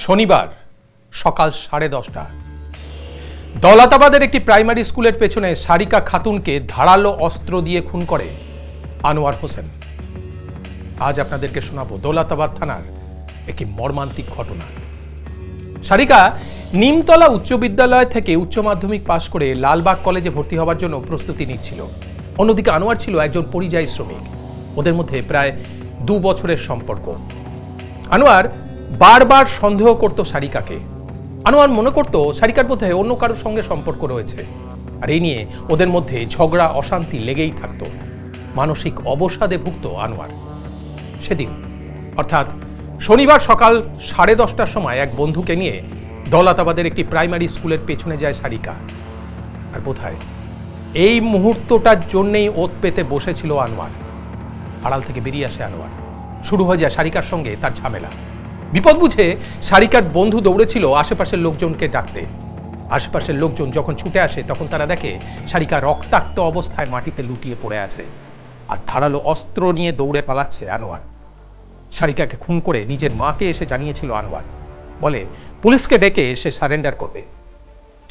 শনিবার সকাল 10:30 দৌলতাবাদের একটি প্রাইমারি স্কুলের পেছনে সারিকা খাতুনকে ধারালো অস্ত্র দিয়ে খুন করে আনোয়ার হোসেন। আজ আপনাদেরকে শোনাবো দৌলতাবাদ থানার একটি মর্মান্তিক ঘটনা। সারিকা নিমতলা উচ্চ বিদ্যালয় থেকে উচ্চ মাধ্যমিক পাশ করে লালবাগ কলেজে ভর্তি হওয়ার জন্য প্রস্তুতি নিচ্ছিল। অন্যদিকে আনোয়ার ছিল একজন পরিযায়ী শ্রমিক। ওদের মধ্যে প্রায় 2 বছরের সম্পর্ক। আনোয়ার বারবার সন্দেহ করত সারিকাকে। আনোয়ার মনে করত সারিকার মধ্যে অন্য কারোর সঙ্গে সম্পর্ক রয়েছে, আর এই নিয়ে ওদের মধ্যে ঝগড়া অশান্তি লেগেই থাকত। মানসিক অবসাদে ভুগত আনোয়ার। সেদিন অর্থাৎ শনিবার সকাল 10:30টার সময় এক বন্ধুকে নিয়ে দৌলতাবাদের একটি প্রাইমারি স্কুলের পেছনে যায় সারিকা। আর বোধহয় এই মুহূর্তটার জন্যেই ওত পেতে বসেছিল আনোয়ার। আড়াল থেকে বেরিয়ে আসে আনোয়ার। শুরু হয়ে যায় সারিকার সঙ্গে তার ঝামেলা। বিপদ বুঝে সারিকার বন্ধু দৌড়েছিল আশেপাশের লোকজনকে ডাকতে। আশেপাশের লোকজন যখন ছুটে আসে তখন তারা দেখে সারিকা রক্তাক্ত অবস্থায় মাটিতে লুটিয়ে পড়ে আছে, আর ধারালো অস্ত্র নিয়ে দৌড়ে পালাচ্ছে আনোয়ার। সারিকাকে খুন করে নিজের মাকে এসে জানিয়েছিল আনোয়ার। বলে পুলিশকে ডেকে সে সারেন্ডার করবে।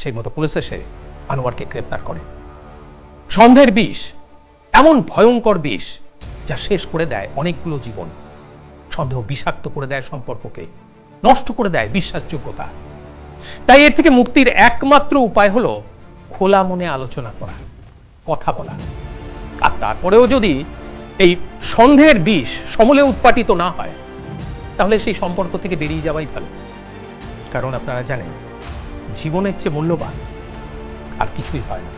সেই মতো পুলিশ এসে আনোয়ারকে গ্রেপ্তার করে। সন্দেহের বিষ এমন ভয়ঙ্কর বিষ যা শেষ করে দেয় অনেকগুলো জীবন। সন্দেহ বিষাক্ত করে দেয় সম্পর্ককে, নষ্ট করে দেয় বিশ্বাসযোগ্যতা। তাই এর থেকে মুক্তির একমাত্র উপায় হলো খোলা মনে আলোচনা করা, কথা বলা। আর তারপরেও যদি এই সন্দেহের বিষ সমূলে উৎপাটিত না হয়, তাহলে সেই সম্পর্ক থেকে বেরিয়ে যাওয়াই ভালো। কারণ আপনারা জানেন, জীবনের চেয়ে মূল্যবান আর কিছুই হয় না।